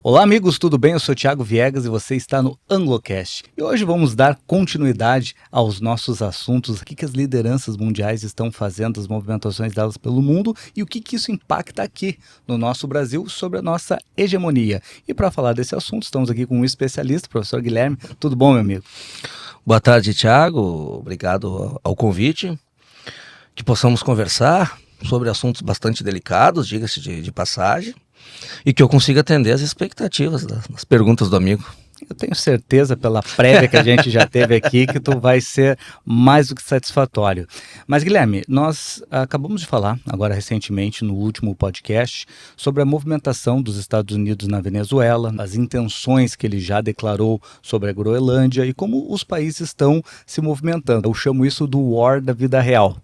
Olá amigos, tudo bem? Eu sou Thiago Viegas e você está no Anglocast. E hoje vamos dar continuidade aos nossos assuntos, o que as lideranças mundiais estão fazendo, as movimentações delas pelo mundo e o que isso impacta aqui no nosso Brasil sobre a nossa hegemonia. E para falar desse assunto, estamos aqui com um especialista, o professor Guilherme. Tudo bom, meu amigo? Boa tarde, Thiago. Obrigado ao convite. Que possamos conversar sobre assuntos bastante delicados, diga-se de passagem, e que eu consiga atender as expectativas das perguntas do amigo. Eu tenho certeza, pela prévia que a gente já teve aqui, que tu vai ser mais do que satisfatório. Mas, Guilherme, nós acabamos de falar, agora recentemente, no último podcast, sobre a movimentação dos Estados Unidos na Venezuela, as intenções que ele já declarou sobre a Groenlândia e como os países estão se movimentando. Eu chamo isso do War da vida real.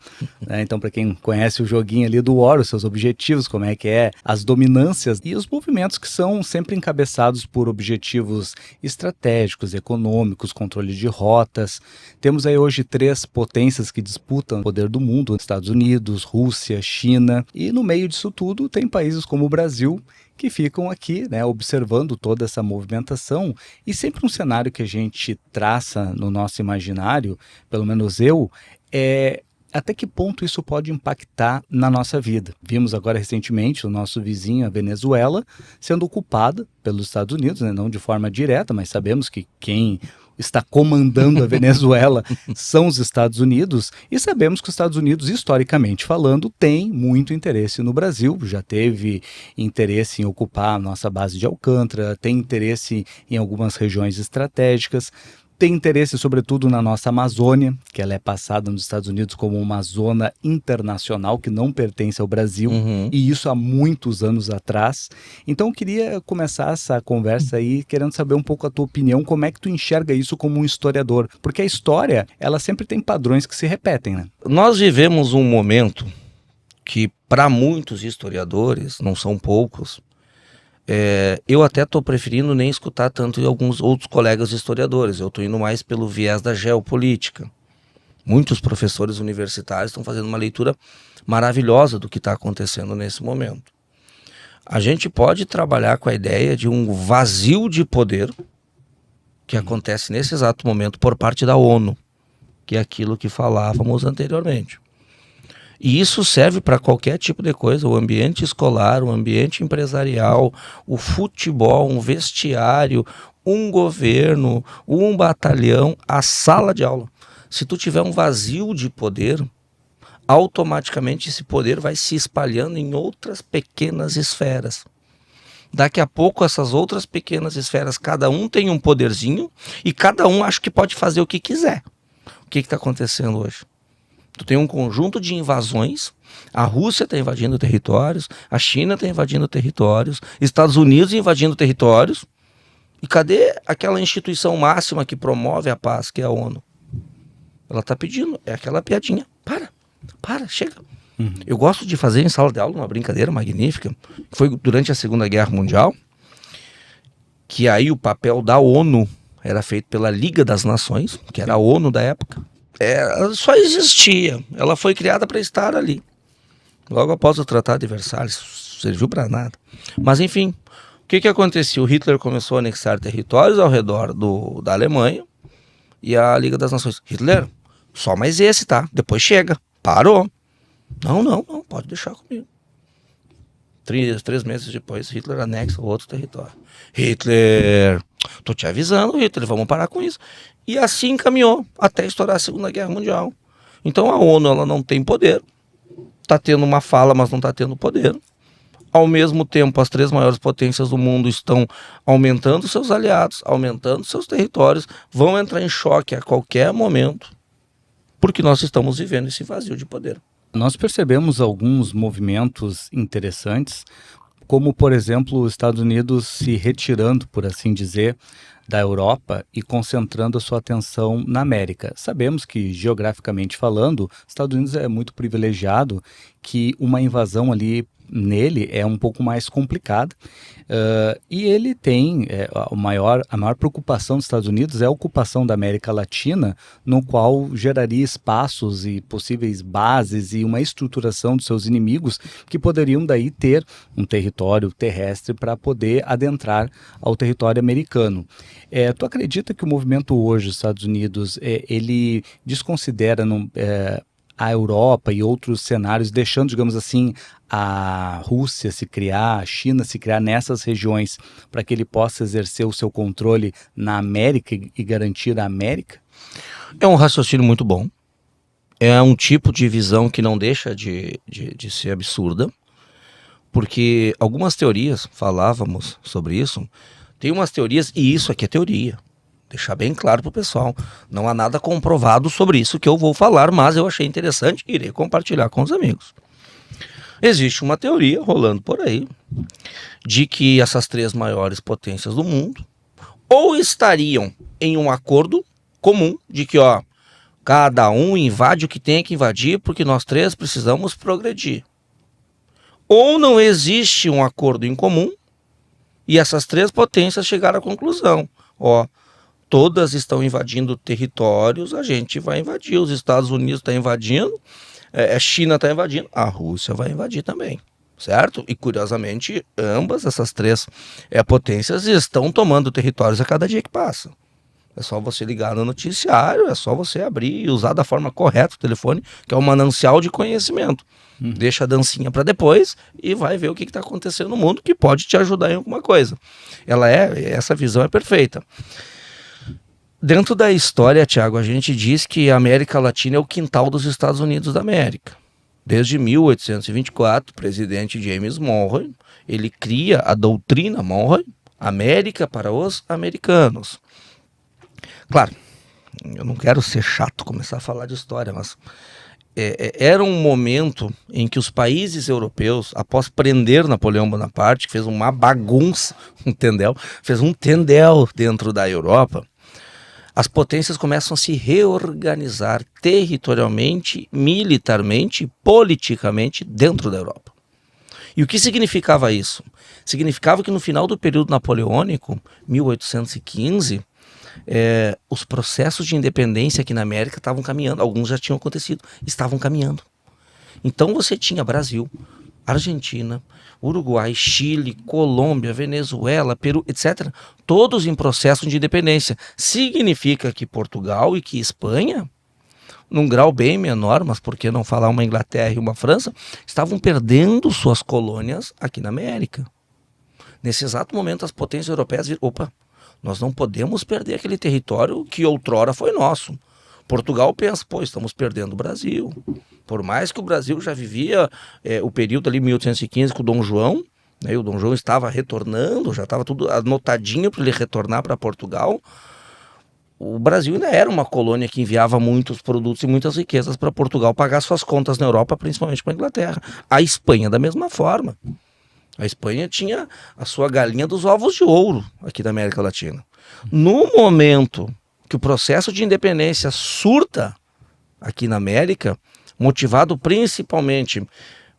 Então, para quem conhece o joguinho ali do War, os seus objetivos, como é que é, as dominâncias e os movimentos que são sempre encabeçados por objetivos estratégicos, econômicos, controle de rotas. Temos aí hoje 3 potências que disputam o poder do mundo: Estados Unidos, Rússia, China, e no meio disso tudo tem países como o Brasil que ficam aqui, observando toda essa movimentação. E sempre um cenário que a gente traça no nosso imaginário, pelo menos eu, é até que ponto isso pode impactar na nossa vida. Vimos agora recentemente o nosso vizinho, a Venezuela, sendo ocupada pelos Estados Unidos, não de forma direta, mas sabemos que quem está comandando a Venezuela são os Estados Unidos, e sabemos que os Estados Unidos, historicamente falando, tem muito interesse no Brasil, já teve interesse em ocupar a nossa base de Alcântara, tem interesse em algumas regiões estratégicas, tem interesse sobretudo na nossa Amazônia, que ela é passada nos Estados Unidos como uma zona internacional que não pertence ao Brasil, e isso há muitos anos atrás. Então eu queria começar essa conversa aí querendo saber um pouco a tua opinião, como é que tu enxerga isso como um historiador? Porque a história, ela sempre tem padrões que se repetem, né? Nós vivemos um momento que, para muitos historiadores, não são poucos, eu até estou preferindo nem escutar tanto alguns outros colegas historiadores. Eu estou indo mais pelo viés da geopolítica. Muitos professores universitários estão fazendo uma leitura maravilhosa do que está acontecendo nesse momento. A gente pode trabalhar com a ideia de um vazio de poder que acontece nesse exato momento por parte da ONU, que é aquilo que falávamos anteriormente. E isso serve para qualquer tipo de coisa: o ambiente escolar, o ambiente empresarial, o futebol, um vestiário, um governo, um batalhão, a sala de aula. Se tu tiver um vazio de poder, automaticamente esse poder vai se espalhando em outras pequenas esferas. Daqui a pouco essas outras pequenas esferas, cada um tem um poderzinho e cada um acha que pode fazer o que quiser. O que está acontecendo hoje? Tu tem um conjunto de invasões, a Rússia está invadindo territórios, a China está invadindo territórios, Estados Unidos invadindo territórios. E cadê aquela instituição máxima que promove a paz, que é a ONU? Ela está pedindo, é aquela piadinha. Para, chega. Eu gosto de fazer em sala de aula uma brincadeira magnífica, que foi durante a Segunda Guerra Mundial, que aí o papel da ONU era feito pela Liga das Nações, que era a ONU da época. Ela só existia, ela foi criada para estar ali. Logo após o Tratado de Versalhes, serviu para nada. Mas enfim, o que acontecia? O Hitler começou a anexar territórios ao redor da Alemanha, e a Liga das Nações: Hitler, só mais esse, tá? Depois chega. Parou. Não, pode deixar comigo. 3 meses depois, Hitler anexa outro território. Hitler, tô te avisando, Hitler, vamos parar com isso. E assim caminhou até estourar a Segunda Guerra Mundial. Então a ONU, ela não tem poder, tá tendo uma fala, mas não tá tendo poder. Ao mesmo tempo, as 3 maiores potências do mundo estão aumentando seus aliados, aumentando seus territórios, vão entrar em choque a qualquer momento, porque nós estamos vivendo esse vazio de poder. Nós percebemos alguns movimentos interessantes, como, por exemplo, os Estados Unidos se retirando, por assim dizer, da Europa e concentrando a sua atenção na América. Sabemos que, geograficamente falando, os Estados Unidos é muito privilegiado, que uma invasão ali nele é um pouco mais complicada. E ele tem a maior preocupação dos Estados Unidos é a ocupação da América Latina, no qual geraria espaços e possíveis bases e uma estruturação dos seus inimigos que poderiam daí ter um território terrestre para poder adentrar ao território americano. Tu acredita que o movimento hoje dos Estados Unidos ele desconsidera a Europa e outros cenários, deixando, digamos assim, a Rússia se criar, a China se criar nessas regiões para que ele possa exercer o seu controle na América e garantir a América? É um raciocínio muito bom. É um tipo de visão que não deixa de ser absurda, porque algumas teorias, falávamos sobre isso, tem umas teorias, e isso aqui é teoria. Deixar bem claro para o pessoal, não há nada comprovado sobre isso que eu vou falar, mas eu achei interessante e irei compartilhar com os amigos. Existe uma teoria rolando por aí de que essas 3 maiores potências do mundo ou estariam em um acordo comum de que cada um invade o que tem que invadir porque nós 3 precisamos progredir. Ou não existe um acordo em comum e essas 3 potências chegaram à conclusão, todas estão invadindo territórios, a gente vai invadir. Os Estados Unidos estão invadindo, a China está invadindo, a Rússia vai invadir também, certo? E curiosamente, ambas essas 3 potências estão tomando territórios a cada dia que passa. É só você ligar no noticiário, é só você abrir e usar da forma correta o telefone, que é um manancial de conhecimento. Deixa a dancinha para depois e vai ver o que está acontecendo no mundo, que pode te ajudar em alguma coisa. Essa visão é perfeita. Dentro da história, Tiago, a gente diz que a América Latina é o quintal dos Estados Unidos da América. Desde 1824, o presidente James Monroe, ele cria a doutrina Monroe, América para os americanos. Claro, eu não quero ser chato, começar a falar de história, mas era um momento em que os países europeus, após prender Napoleão Bonaparte, que fez uma bagunça, entendeu? Fez um tendel dentro da Europa, as potências começam a se reorganizar territorialmente, militarmente, politicamente dentro da Europa. E o que significava isso? Significava que no final do período napoleônico, 1815, os processos de independência aqui na América estavam caminhando, alguns já tinham acontecido, estavam caminhando. Então você tinha Brasil, Argentina, Uruguai, Chile, Colômbia, Venezuela, Peru, etc. Todos em processo de independência. Significa que Portugal e que Espanha, num grau bem menor, mas por que não falar uma Inglaterra e uma França, estavam perdendo suas colônias aqui na América. Nesse exato momento, as potências europeias viram, nós não podemos perder aquele território que outrora foi nosso. Portugal pensa, estamos perdendo o Brasil. Por mais que o Brasil já vivia o período ali 1815 com o Dom João, né, e o Dom João estava retornando, já estava tudo anotadinho para ele retornar para Portugal, o Brasil ainda era uma colônia que enviava muitos produtos e muitas riquezas para Portugal pagar suas contas na Europa, principalmente para a Inglaterra. A Espanha da mesma forma. A Espanha tinha a sua galinha dos ovos de ouro aqui da América Latina. No momento que o processo de independência surta aqui na América, motivado principalmente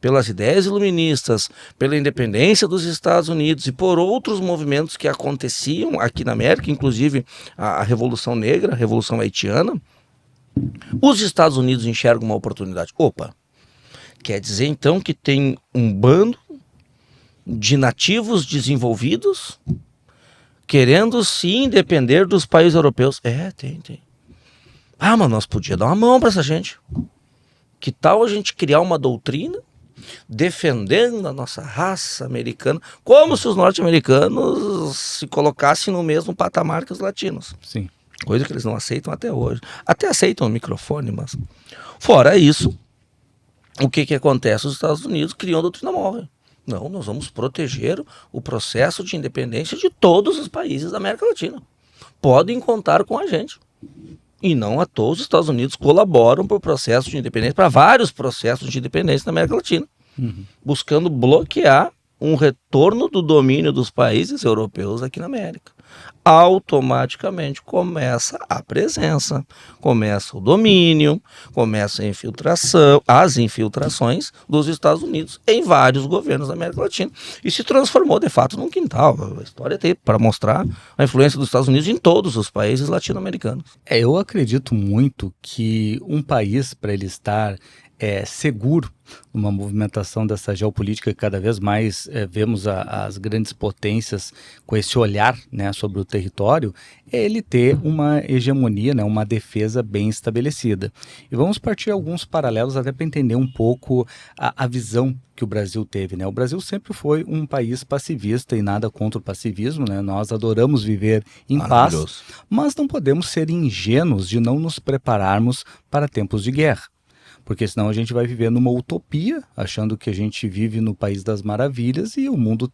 pelas ideias iluministas, pela independência dos Estados Unidos e por outros movimentos que aconteciam aqui na América, inclusive a Revolução Negra, a Revolução Haitiana, os Estados Unidos enxergam uma oportunidade. Quer dizer então que tem um bando de nativos desenvolvidos querendo se independer dos países europeus. Tem. Mas nós podíamos dar uma mão para essa gente. Que tal a gente criar uma doutrina defendendo a nossa raça americana, como se os norte-americanos se colocassem no mesmo patamar que os latinos. Sim. Coisa que eles não aceitam até hoje. Até aceitam o microfone, mas... Fora isso, o que acontece? Os Estados Unidos criam a doutrina Monroe. Não, nós vamos proteger o processo de independência de todos os países da América Latina. Podem contar com a gente. E não a todos os Estados Unidos colaboram para o processo de independência, para vários processos de independência na América Latina, buscando bloquear um retorno do domínio dos países europeus aqui na América. automaticamente começa a presença, começa o domínio, começa a infiltração, as infiltrações dos Estados Unidos em vários governos da América Latina e se transformou de fato num quintal. A história tem para mostrar a influência dos Estados Unidos em todos os países latino-americanos. Eu acredito muito que um país, para ele estar seguro numa movimentação dessa geopolítica que cada vez mais vemos as grandes potências com esse olhar, né, sobre o território, é ele ter uma hegemonia, né, uma defesa bem estabelecida. E vamos partir alguns paralelos até para entender um pouco a visão que o Brasil teve, né? O Brasil sempre foi um país pacifista e nada contra o pacivismo, né? Nós adoramos viver em paz, mas não podemos ser ingênuos de não nos prepararmos para tempos de guerra. Porque senão a gente vai viver numa utopia, achando que a gente vive no País das Maravilhas e o mundo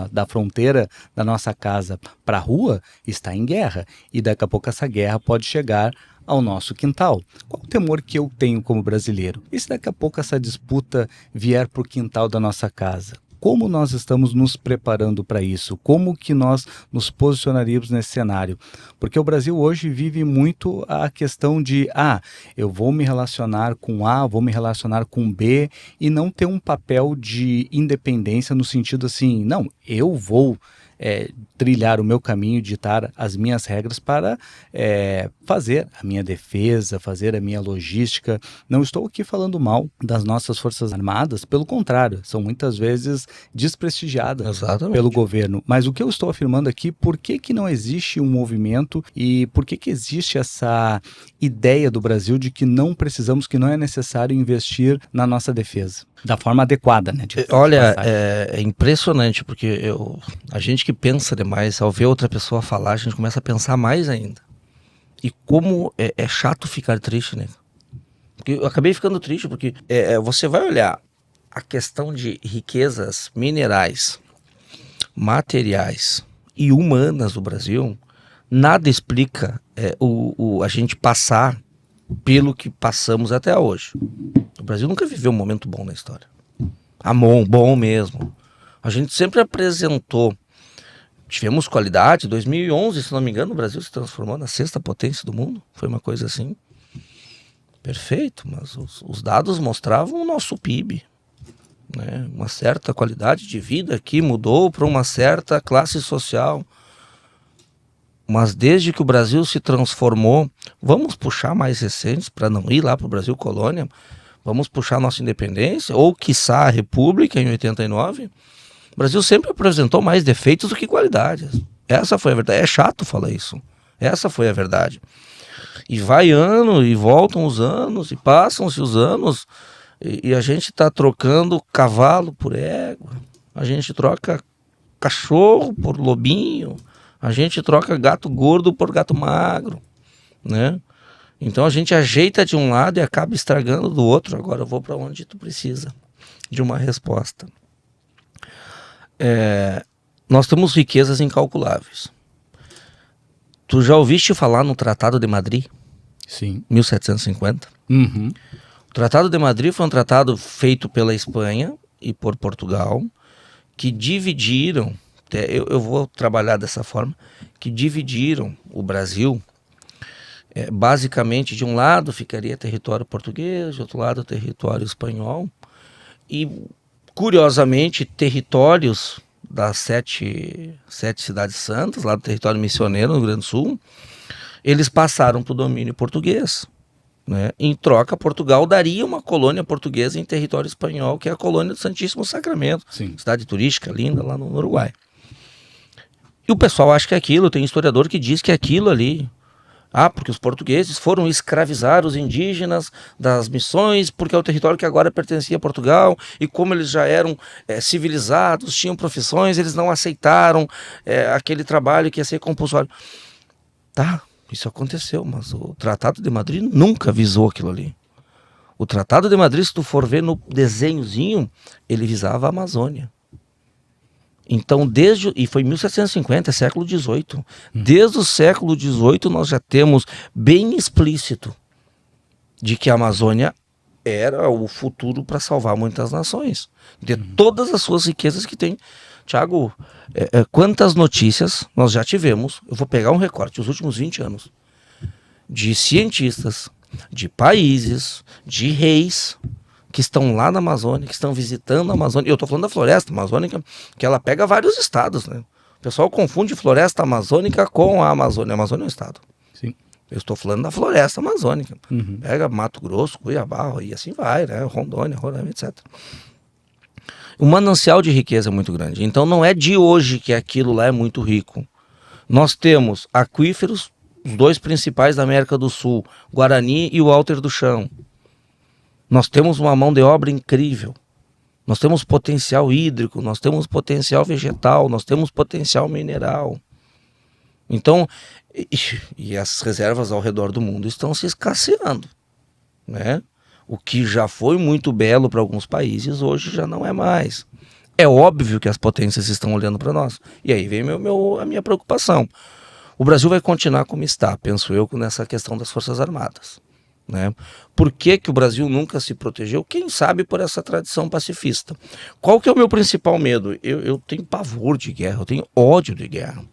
da fronteira da nossa casa para a rua está em guerra. E daqui a pouco essa guerra pode chegar ao nosso quintal. Qual o temor que eu tenho como brasileiro? E se daqui a pouco essa disputa vier para o quintal da nossa casa? Como nós estamos nos preparando para isso? Como que nós nos posicionaríamos nesse cenário? Porque o Brasil hoje vive muito a questão de, eu vou me relacionar com A, vou me relacionar com B, e não ter um papel de independência no sentido assim, não, eu vou trilhar o meu caminho, ditar as minhas regras para fazer a minha defesa, fazer a minha logística. Não estou aqui falando mal das nossas Forças Armadas, pelo contrário, são muitas vezes desprestigiadas pelo governo. Mas o que eu estou afirmando aqui, por que não existe um movimento e por que existe essa ideia do Brasil de que não precisamos, que não é necessário investir na nossa defesa? Da forma adequada, né? Olha, é impressionante, porque a gente que pensa demais, ao ver outra pessoa falar, a gente começa a pensar mais ainda. E como é chato ficar triste, né? Porque eu acabei ficando triste, porque você vai olhar a questão de riquezas minerais, materiais e humanas do Brasil, nada explica a gente passar pelo que passamos até hoje. O Brasil nunca viveu um momento bom na história. Bom mesmo. A gente sempre apresentou. Tivemos qualidade. 2011, se não me engano, o Brasil se transformou na 6ª potência do mundo. Foi uma coisa assim. Perfeito, mas os dados mostravam o nosso PIB. Né? Uma certa qualidade de vida que mudou para uma certa classe social. Mas desde que o Brasil se transformou, vamos puxar mais recentes para não ir lá para o Brasil colônia, vamos puxar a nossa independência, ou quiçá a República em 89, o Brasil sempre apresentou mais defeitos do que qualidades. Essa foi a verdade. É chato falar isso. Essa foi a verdade. E vai ano, e voltam os anos, e passam-se os anos, e a gente está trocando cavalo por égua, a gente troca cachorro por lobinho, a gente troca gato gordo por gato magro, né? Então a gente ajeita de um lado e acaba estragando do outro. Agora eu vou para onde tu precisa de uma resposta. Nós temos riquezas incalculáveis. Tu já ouviste falar no Tratado de Madrid? Sim. 1750? Uhum. O Tratado de Madrid foi um tratado feito pela Espanha e por Portugal, que dividiram, eu vou trabalhar dessa forma, que dividiram o Brasil. Basicamente, de um lado ficaria território português, de outro lado território espanhol, e curiosamente territórios das sete cidades santas, lá do território missioneiro no Rio Grande do Sul, eles passaram para o domínio português, né? Em troca, Portugal daria uma colônia portuguesa em território espanhol, que é a colônia do Santíssimo Sacramento. Sim. Cidade turística linda lá no Uruguai. E o pessoal acha que é aquilo, tem historiador que diz que é aquilo ali. Porque os portugueses foram escravizar os indígenas das missões, porque é o território que agora pertencia a Portugal, e como eles já eram civilizados, tinham profissões, eles não aceitaram aquele trabalho que ia ser compulsório. Tá, isso aconteceu, mas o Tratado de Madrid nunca visou aquilo ali. O Tratado de Madrid, se tu for ver no desenhozinho, ele visava a Amazônia. Então, e foi 1750, século XVIII. Desde o século XVIII nós já temos bem explícito de que a Amazônia era o futuro para salvar muitas nações. De todas as suas riquezas que tem. Thiago, quantas notícias nós já tivemos, eu vou pegar um recorte dos últimos 20 anos, de cientistas, de países, de reis, que estão lá na Amazônia, que estão visitando a Amazônia. Eu estou falando da floresta amazônica, que ela pega vários estados, né? O pessoal confunde floresta amazônica com a Amazônia. A Amazônia é um estado. Sim. Eu estou falando da floresta amazônica. Uhum. Pega Mato Grosso, Cuiabá, e assim vai, né? Rondônia, Roraima, etc. O manancial de riqueza é muito grande. Então não é de hoje que aquilo lá é muito rico. Nós temos aquíferos, os dois principais da América do Sul, Guarani e o Alter do Chão. Nós temos uma mão de obra incrível. Nós temos potencial hídrico, nós temos potencial vegetal, nós temos potencial mineral. Então, e as reservas ao redor do mundo estão se escasseando, né? O que já foi muito belo para alguns países, hoje já não é mais. É óbvio que as potências estão olhando para nós. E aí vem a minha preocupação. O Brasil vai continuar como está, penso eu, nessa questão das Forças Armadas, né? Por que o Brasil nunca se protegeu? Quem sabe por essa tradição pacifista. Qual que é o meu principal medo? Eu tenho pavor de guerra, eu tenho ódio de guerra.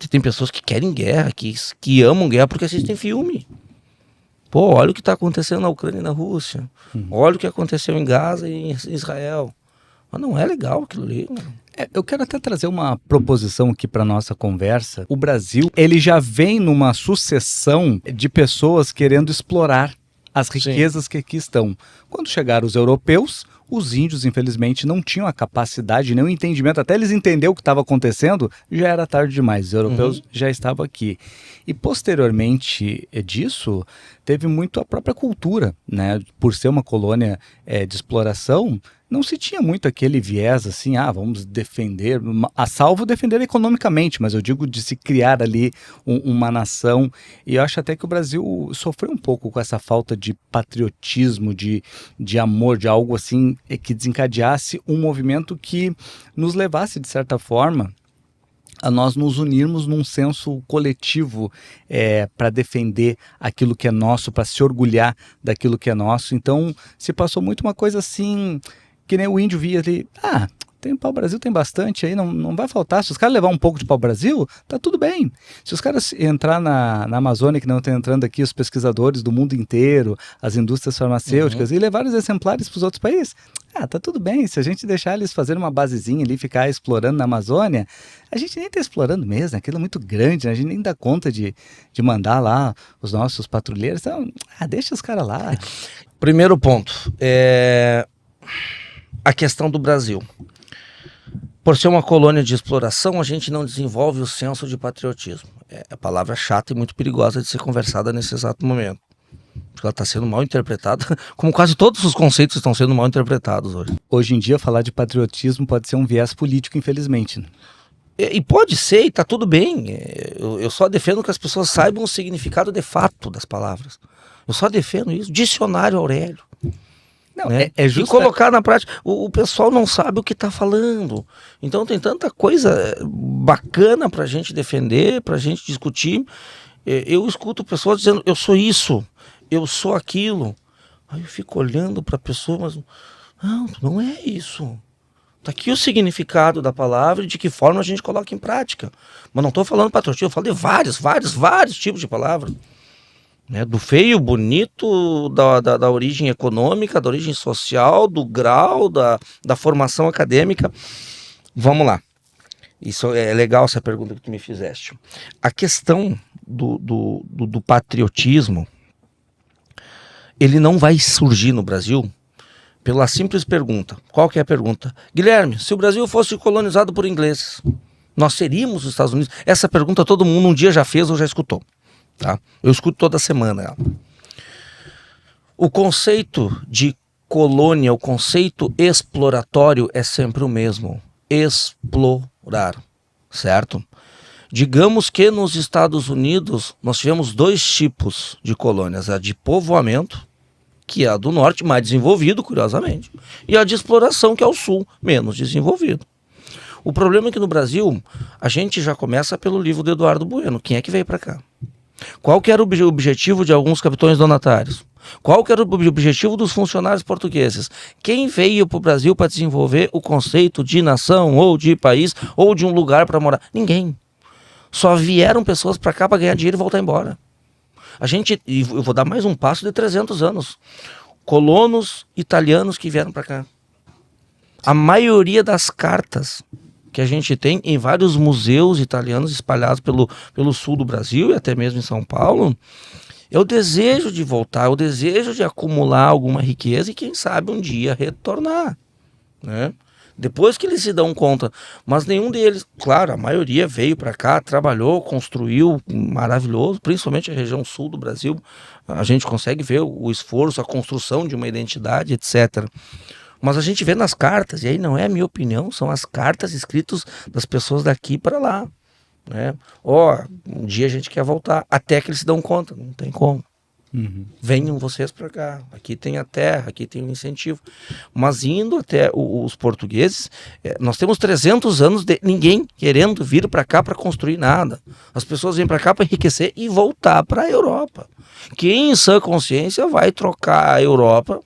Tem pessoas que querem guerra, que amam guerra porque assistem filme. Pô, olha o que está acontecendo na Ucrânia e na Rússia. Olha o que aconteceu em Gaza e em Israel. Mas não é legal aquilo ali, mano. Eu quero até trazer uma proposição aqui para nossa conversa. O Brasil, ele já vem numa sucessão de pessoas querendo explorar as riquezas que aqui estão. Quando chegaram os europeus, os índios, infelizmente, não tinham a capacidade, nem o entendimento. Até eles entenderem o que estava acontecendo, já era tarde demais. Os europeus já estavam aqui. E, posteriormente disso, teve muito a própria cultura, né? Por ser uma colônia de exploração, não se tinha muito aquele viés assim, vamos defender, a salvo defender economicamente, mas eu digo de se criar ali uma nação. E eu acho até que o Brasil sofreu um pouco com essa falta de patriotismo, de amor, de algo assim que desencadeasse um movimento que nos levasse, de certa forma, a nós nos unirmos num senso coletivo para defender aquilo que é nosso, para se orgulhar daquilo que é nosso. Então, se passou muito uma coisa assim, que nem o índio via ali, tem pau-brasil, tem bastante aí, não vai faltar. Se os caras levar um pouco de pau-brasil, tá tudo bem. Se os caras entrar na Amazônia, que não estão entrando aqui os pesquisadores do mundo inteiro, as indústrias farmacêuticas, e levar os exemplares para os outros países, tá tudo bem. Se a gente deixar eles fazerem uma basezinha ali, ficar explorando na Amazônia, a gente nem tá explorando mesmo, aquilo é muito grande, né? A gente nem dá conta de mandar lá os nossos patrulheiros. Então, deixa os caras lá. Primeiro ponto, a questão do Brasil. Por ser uma colônia de exploração, a gente não desenvolve o senso de patriotismo. É a palavra chata e muito perigosa de ser conversada nesse exato momento. Porque ela está sendo mal interpretada, como quase todos os conceitos estão sendo mal interpretados hoje. Hoje em dia, falar de patriotismo pode ser um viés político, infelizmente. E pode ser, e está tudo bem. Eu só defendo que as pessoas saibam o significado de fato das palavras. Eu só defendo isso. Dicionário Aurélio. Não, né? é justo. E colocar na prática. O pessoal não sabe o que está falando. Então tem tanta coisa bacana para a gente defender, para a gente discutir. Eu escuto pessoas dizendo, eu sou isso, eu sou aquilo. Aí eu fico olhando para a pessoa, mas não é isso. Está aqui o significado da palavra e de que forma a gente coloca em prática. Mas não estou falando patriotismo, eu falo de vários tipos de palavra. Né, do feio, bonito, da origem econômica, da origem social, do grau, da formação acadêmica. Vamos lá. Isso é legal, essa pergunta que tu me fizeste. A questão do patriotismo, ele não vai surgir no Brasil pela simples pergunta. Qual que é a pergunta? Guilherme, se o Brasil fosse colonizado por ingleses, nós seríamos os Estados Unidos? Essa pergunta todo mundo um dia já fez ou já escutou. Tá? Eu escuto toda semana ela. O conceito de colônia, o conceito exploratório é sempre o mesmo. Explorar, certo? Digamos que nos Estados Unidos nós tivemos dois tipos de colônias. A de povoamento, que é a do norte, mais desenvolvido, curiosamente, e a de exploração, que é o sul, menos desenvolvido. O problema é que no Brasil, a gente já começa pelo livro do Eduardo Bueno. Quem é que veio para cá? Qual que era o objetivo de alguns capitães donatários? Qual que era o objetivo dos funcionários portugueses? Quem veio para o Brasil para desenvolver o conceito de nação, ou de país, ou de um lugar para morar? Ninguém. Só vieram pessoas para cá para ganhar dinheiro e voltar embora. E eu vou dar mais um passo de 300 anos. Colonos italianos que vieram para cá. A maioria das cartas que a gente tem em vários museus italianos espalhados pelo sul do Brasil e até mesmo em São Paulo, é o desejo de voltar, é o desejo de acumular alguma riqueza e quem sabe um dia retornar, né? Depois que eles se dão conta, mas nenhum deles, claro, a maioria veio para cá, trabalhou, construiu, maravilhoso, principalmente a região sul do Brasil, a gente consegue ver o esforço, a construção de uma identidade, etc. Mas a gente vê nas cartas, e aí não é a minha opinião, são as cartas escritas das pessoas daqui para lá, né? Um dia a gente quer voltar, até que eles se dão conta, não tem como. Venham vocês para cá, aqui tem a terra, aqui tem o incentivo. Mas indo até os portugueses, nós temos 300 anos de ninguém querendo vir para cá para construir nada. As pessoas vêm para cá para enriquecer e voltar para a Europa. Quem em sã consciência vai trocar a Europa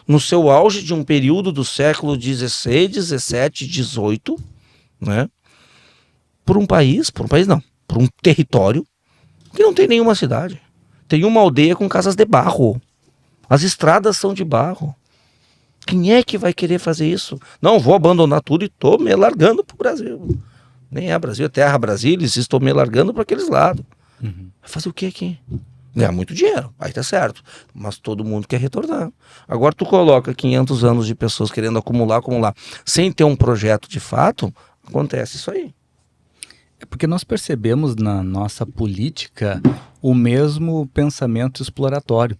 no seu auge de um período do século XVI, XVII, XVIII, né? Por um território que não tem nenhuma cidade. Tem uma aldeia com casas de barro. As estradas são de barro. Quem é que vai querer fazer isso? Não, vou abandonar tudo e estou me largando para o Brasil. Nem é Brasil, é terra Brasília, estou me largando para aqueles lados. Vai fazer o que aqui? Ganhar muito dinheiro, aí tá certo. Mas todo mundo quer retornar. Agora tu coloca 500 anos de pessoas querendo acumular, sem ter um projeto de fato, acontece isso aí. É porque nós percebemos na nossa política o mesmo pensamento exploratório.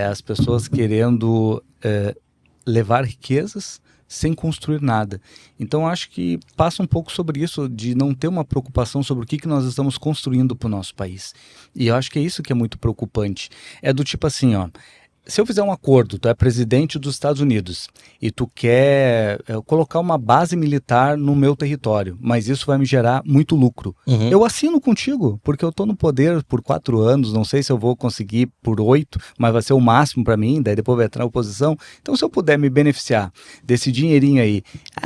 As pessoas querendo levar riquezas sem construir nada. Então acho que passa um pouco sobre isso, de não ter uma preocupação sobre o que nós estamos construindo para o nosso país. E eu acho que é isso que é muito preocupante. É do tipo assim, se eu fizer um acordo, tu é presidente dos Estados Unidos e tu quer colocar uma base militar no meu território, mas isso vai me gerar muito lucro. Eu assino contigo, porque eu estou no poder por 4 anos, não sei se eu vou conseguir por 8, mas vai ser o máximo para mim, daí depois vai entrar na oposição. Então se eu puder me beneficiar desse dinheirinho aí,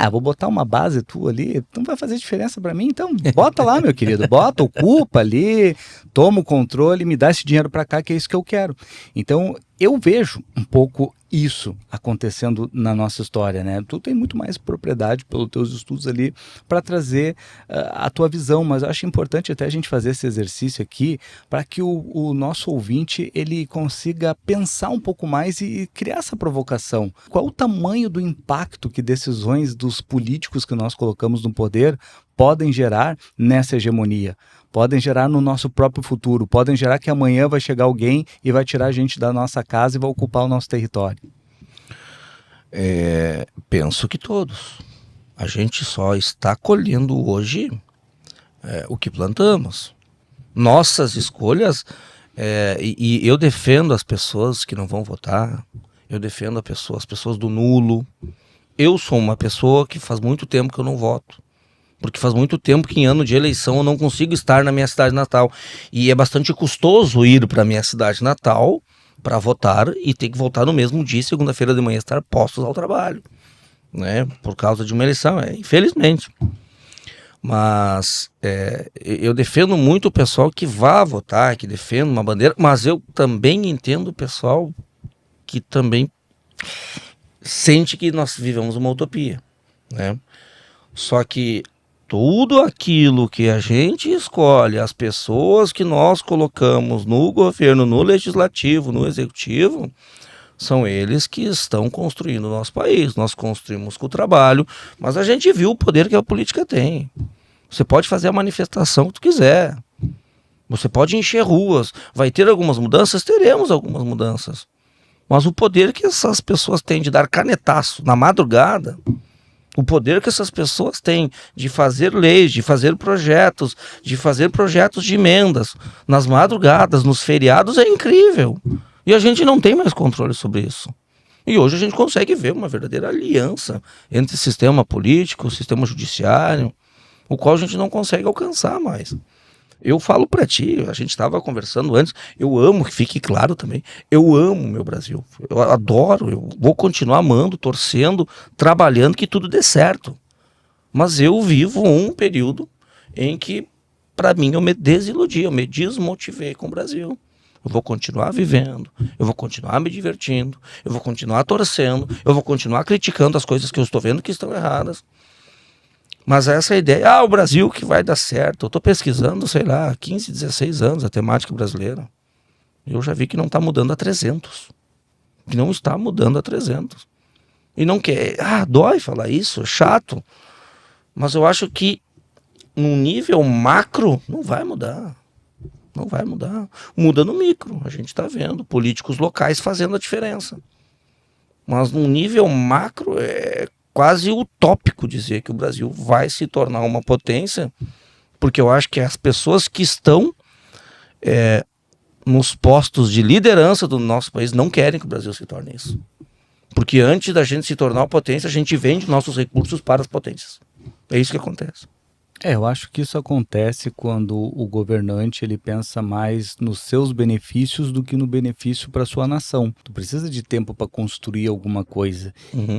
vou botar uma base tua ali, não vai fazer diferença para mim, então bota lá, meu querido, ocupa ali, toma o controle, me dá esse dinheiro para cá, que é isso que eu quero. Então eu vejo um pouco isso acontecendo na nossa história, né? Tu tem muito mais propriedade pelos teus estudos ali para trazer a tua visão, mas eu acho importante até a gente fazer esse exercício aqui para que o nosso ouvinte ele consiga pensar um pouco mais e criar essa provocação. Qual o tamanho do impacto que decisões dos políticos que nós colocamos no poder podem gerar nessa hegemonia? Podem gerar no nosso próprio futuro, podem gerar que amanhã vai chegar alguém e vai tirar a gente da nossa casa e vai ocupar o nosso território. Penso que todos. A gente só está colhendo hoje o que plantamos. Nossas escolhas, e eu defendo as pessoas que não vão votar, eu defendo as pessoas do nulo. Eu sou uma pessoa que faz muito tempo que eu não voto. Porque faz muito tempo que em ano de eleição eu não consigo estar na minha cidade natal. E é bastante custoso ir para a minha cidade natal para votar e ter que voltar no mesmo dia, segunda-feira de manhã, estar postos ao trabalho, né? Por causa de uma eleição, infelizmente. Mas eu defendo muito o pessoal que vá votar, que defenda uma bandeira, mas eu também entendo o pessoal que também sente que nós vivemos uma utopia, né? Só que tudo aquilo que a gente escolhe, as pessoas que nós colocamos no governo, no legislativo, no executivo, são eles que estão construindo o nosso país. Nós construímos com o trabalho, mas a gente viu o poder que a política tem. Você pode fazer a manifestação que tu quiser. Você pode encher ruas. Vai ter algumas mudanças? Teremos algumas mudanças. Mas o poder que essas pessoas têm de dar canetaço na madrugada, o poder que essas pessoas têm de fazer leis, de fazer projetos de emendas nas madrugadas, nos feriados, é incrível. E a gente não tem mais controle sobre isso. E hoje a gente consegue ver uma verdadeira aliança entre sistema político, sistema judiciário, o qual a gente não consegue alcançar mais. Eu falo para ti, a gente estava conversando antes, eu amo, que fique claro também, eu amo o meu Brasil, eu adoro, eu vou continuar amando, torcendo, trabalhando, que tudo dê certo. Mas eu vivo um período em que, para mim, eu me desiludi, eu me desmotivei com o Brasil. Eu vou continuar vivendo, eu vou continuar me divertindo, eu vou continuar torcendo, eu vou continuar criticando as coisas que eu estou vendo que estão erradas. Mas essa ideia, o Brasil que vai dar certo. Eu estou pesquisando, sei lá, 15, 16 anos a temática brasileira. Eu já vi que não está mudando a 300. Que não está mudando a 300. E não quer. Dói falar isso, é chato. Mas eu acho que num nível macro não vai mudar. Não vai mudar. Muda no micro, a gente está vendo. Políticos locais fazendo a diferença. Mas num nível macro é quase utópico dizer que o Brasil vai se tornar uma potência, porque eu acho que as pessoas que estão nos postos de liderança do nosso país não querem que o Brasil se torne isso. Porque antes da gente se tornar uma potência, a gente vende nossos recursos para as potências. É isso que acontece. Eu acho que isso acontece quando o governante ele pensa mais nos seus benefícios do que no benefício para sua nação. Tu precisa de tempo para construir alguma coisa.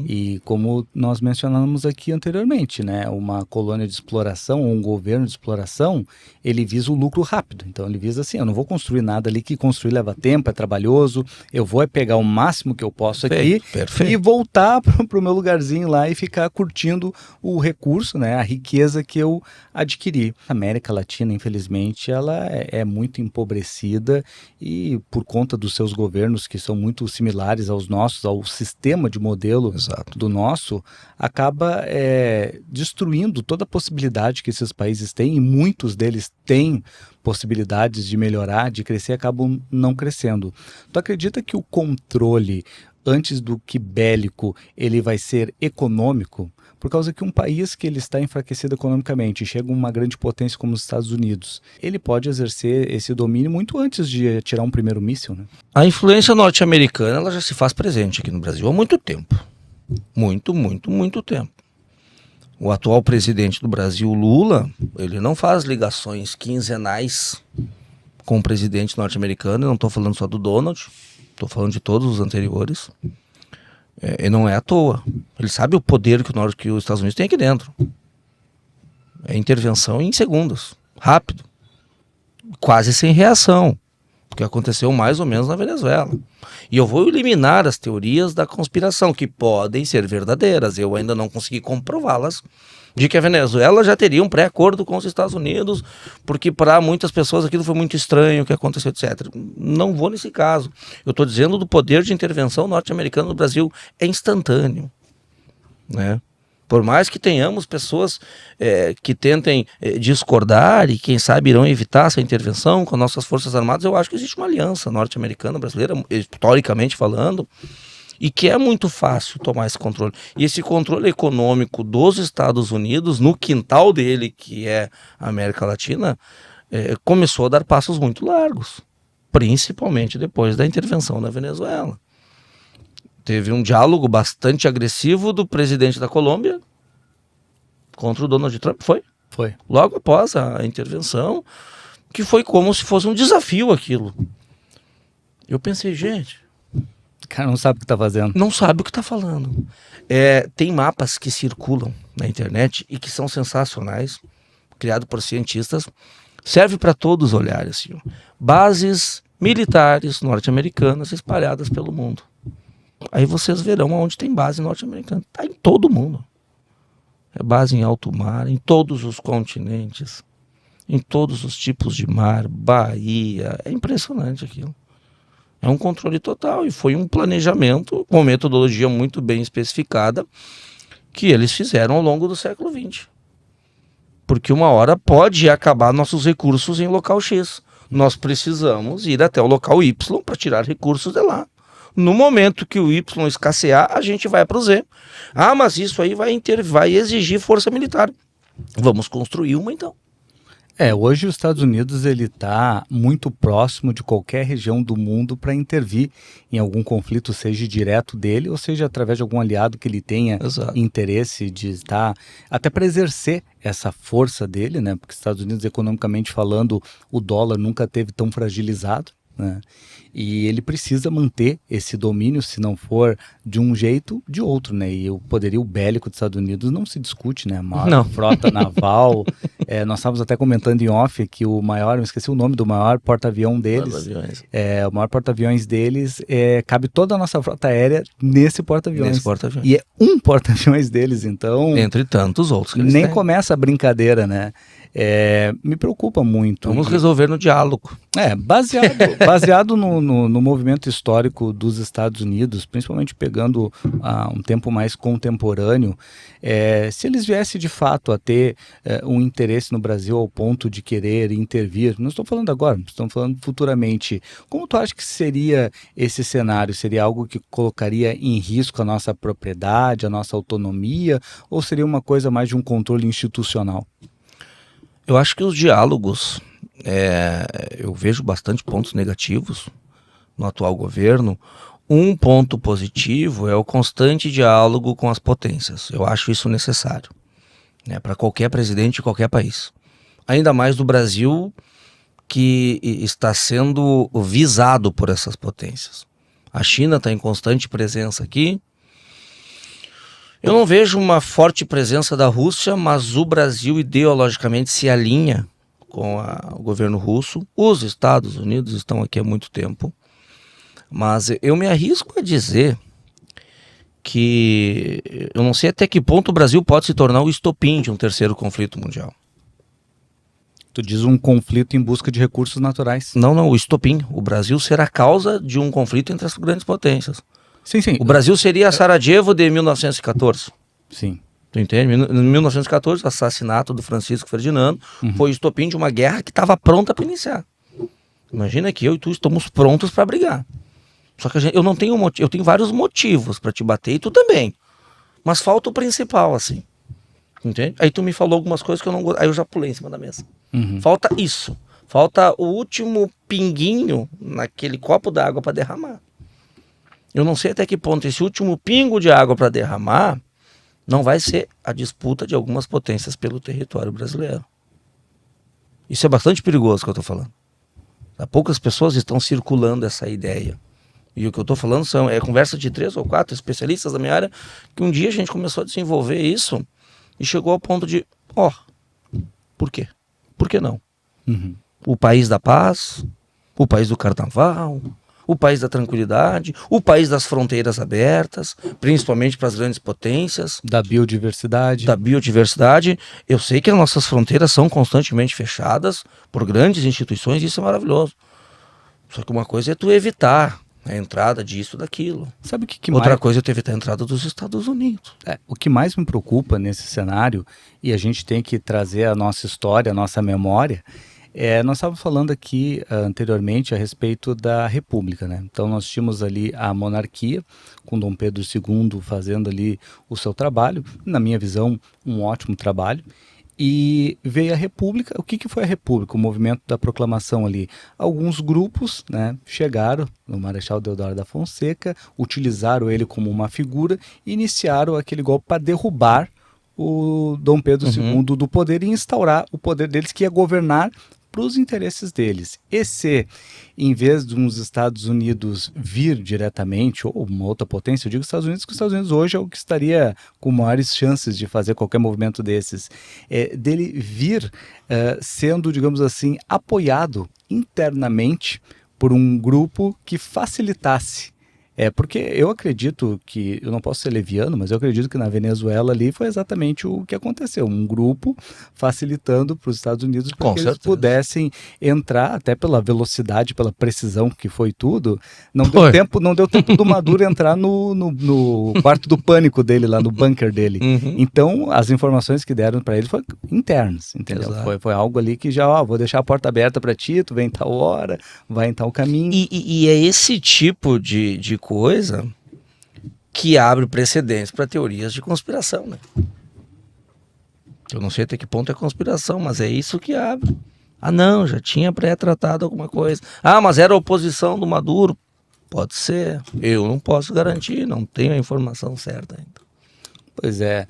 E como nós mencionamos aqui anteriormente, né, uma colônia de exploração ou um governo de exploração, ele visa o lucro rápido. Então ele visa assim, eu não vou construir nada ali, que construir leva tempo, é trabalhoso, eu vou pegar o máximo que eu posso aqui e voltar para o meu lugarzinho lá e ficar curtindo o recurso, né, a riqueza que eu adquirir. A América Latina, infelizmente, ela é muito empobrecida e por conta dos seus governos que são muito similares aos nossos, ao sistema de modelo do nosso, acaba destruindo toda a possibilidade que esses países têm, e muitos deles têm possibilidades de melhorar, de crescer, acabam não crescendo. Tu acredita que o controle, antes do que bélico, ele vai ser econômico? Por causa que um país que ele está enfraquecido economicamente, chega uma grande potência como os Estados Unidos, ele pode exercer esse domínio muito antes de atirar um primeiro míssil, né? A influência norte-americana ela já se faz presente aqui no Brasil há muito tempo. Muito, muito, muito tempo. O atual presidente do Brasil, Lula, ele não faz ligações quinzenais com o presidente norte-americano. Eu não estou falando só do Donald, estou falando de todos os anteriores. E não é à toa. Ele sabe o poder que os Estados Unidos têm aqui dentro. É intervenção em segundos. Rápido. Quase sem reação. Porque aconteceu mais ou menos na Venezuela. E eu vou eliminar as teorias da conspiração, que podem ser verdadeiras. Eu ainda não consegui comprová-las. De que a Venezuela já teria um pré-acordo com os Estados Unidos, porque para muitas pessoas aquilo foi muito estranho, o que aconteceu, etc. Não vou nesse caso. Eu estou dizendo do poder de intervenção norte-americano no Brasil. É instantâneo, né? Por mais que tenhamos pessoas que tentem discordar e quem sabe irão evitar essa intervenção com nossas forças armadas, eu acho que existe uma aliança norte-americana, brasileira, historicamente falando, e que é muito fácil tomar esse controle. E esse controle econômico dos Estados Unidos, no quintal dele, que é a América Latina, começou a dar passos muito largos, principalmente depois da intervenção na Venezuela. Teve um diálogo bastante agressivo do presidente da Colômbia contra o Donald Trump, foi? Foi. Logo após a intervenção, que foi como se fosse um desafio aquilo. Eu pensei, gente... O cara não sabe o que está fazendo. Não sabe o que está falando. Tem mapas que circulam na internet e que são sensacionais, criados por cientistas. Serve para todos olharem. Assim, bases militares norte-americanas espalhadas pelo mundo. Aí vocês verão onde tem base norte-americana. Está em todo mundo. É base em alto mar, em todos os continentes, em todos os tipos de mar, Bahia. É impressionante aquilo. É um controle total e foi um planejamento com metodologia muito bem especificada que eles fizeram ao longo do século XX. Porque uma hora pode acabar nossos recursos em local X. Nós precisamos ir até o local Y para tirar recursos de lá. No momento que o Y escassear, a gente vai para o Z. Mas isso aí vai exigir força militar. Vamos construir uma então. Hoje os Estados Unidos ele está muito próximo de qualquer região do mundo para intervir em algum conflito, seja direto dele ou seja através de algum aliado que ele tenha Exato. interesse de estar, até para exercer essa força dele, né? Porque os Estados Unidos, economicamente falando, o dólar nunca teve tão fragilizado, né? E ele precisa manter esse domínio, se não for de um jeito, de outro, né? E o poderio bélico dos Estados Unidos não se discute, né? A maior Não. frota naval. Nós estávamos até comentando em off que o maior, eu esqueci o nome do maior porta-avião deles. O maior porta-aviões deles, cabe toda a nossa frota aérea nesse porta-aviões. E é um porta-aviões deles, então... Entre tantos outros que eles nem têm. começa a brincadeira, né? Me preocupa muito. Vamos resolver no diálogo. Baseado no movimento histórico dos Estados Unidos, principalmente pegando um tempo mais contemporâneo, se eles viessem de fato a ter um interesse no Brasil ao ponto de querer intervir, não estou falando agora, estamos falando futuramente, como tu acha que seria esse cenário? Seria algo que colocaria em risco a nossa propriedade, a nossa autonomia, ou seria uma coisa mais de um controle institucional? Eu acho que os diálogos, eu vejo bastante pontos negativos no atual governo. Um ponto positivo é o constante diálogo com as potências. Eu acho isso necessário, né, para qualquer presidente de qualquer país. Ainda mais do Brasil, que está sendo visado por essas potências. A China está em constante presença aqui. Eu não vejo uma forte presença da Rússia, mas o Brasil ideologicamente se alinha com o governo russo. Os Estados Unidos estão aqui há muito tempo. Mas eu me arrisco a dizer que eu não sei até que ponto o Brasil pode se tornar o estopim de um terceiro conflito mundial. Tu diz um conflito em busca de recursos naturais. Não, o estopim. O Brasil será a causa de um conflito entre as grandes potências. Sim. O Brasil seria a Sarajevo de 1914. Sim. Tu entende? Em 1914, o assassinato do Francisco Ferdinando foi o estopim de uma guerra que estava pronta para iniciar. Imagina que eu e tu estamos prontos para brigar. Só que eu não tenho motivo, eu tenho vários motivos para te bater e tu também. Mas falta o principal, assim. Entende? Aí tu me falou algumas coisas que eu não gostei. Aí eu já pulei em cima da mesa. Falta isso. Falta o último pinguinho naquele copo d'água para derramar. Eu não sei até que ponto esse último pingo de água para derramar não vai ser a disputa de algumas potências pelo território brasileiro. Isso é bastante perigoso que eu estou falando. Há poucas pessoas estão circulando essa ideia. E o que eu estou falando é conversa de 3 ou 4 especialistas da minha área, que um dia a gente começou a desenvolver isso e chegou ao ponto de, por quê? Por que não? O país da paz, o país do carnaval, o país da tranquilidade, o país das fronteiras abertas, principalmente para as grandes potências. Da biodiversidade. Eu sei que as nossas fronteiras são constantemente fechadas por grandes instituições e isso é maravilhoso. Só que uma coisa é tu evitar a entrada disso, daquilo. Sabe o que Outra coisa é tu evitar a entrada dos Estados Unidos. O que mais me preocupa nesse cenário, e a gente tem que trazer a nossa história, a nossa memória, nós estávamos falando aqui anteriormente a respeito da República, né? Então nós tínhamos ali a monarquia, com Dom Pedro II fazendo ali o seu trabalho, na minha visão, um ótimo trabalho. E veio a República. O que foi a República? O movimento da proclamação ali. Alguns grupos, né, chegaram no Marechal Deodoro da Fonseca, utilizaram ele como uma figura e iniciaram aquele golpe para derrubar o Dom Pedro II do poder e instaurar o poder deles, que ia governar para os interesses deles. E se, em vez de uns Estados Unidos vir diretamente, ou uma outra potência, eu digo Estados Unidos, que os Estados Unidos hoje é o que estaria com maiores chances de fazer qualquer movimento desses, dele vir sendo, digamos assim, apoiado internamente por um grupo que facilitasse. Porque eu acredito que, eu não posso ser leviano, mas eu acredito que na Venezuela ali foi exatamente o que aconteceu. Um grupo facilitando para os Estados Unidos para que eles pudessem entrar, até pela velocidade, pela precisão que foi tudo. Não deu tempo do Maduro entrar no quarto do pânico dele, lá no bunker dele. Então, as informações que deram para ele foram internas, entendeu? Foi algo ali que já, vou deixar a porta aberta para ti, tu vem em tal hora, vai em tal caminho. E é esse tipo de coisa que abre precedentes para teorias de conspiração, né? Eu não sei até que ponto é conspiração, mas é isso que abre. Ah, não, já tinha pré-tratado alguma coisa. Ah, mas era oposição do Maduro. Pode ser. Eu não posso garantir, não tenho a informação certa ainda. Pois é.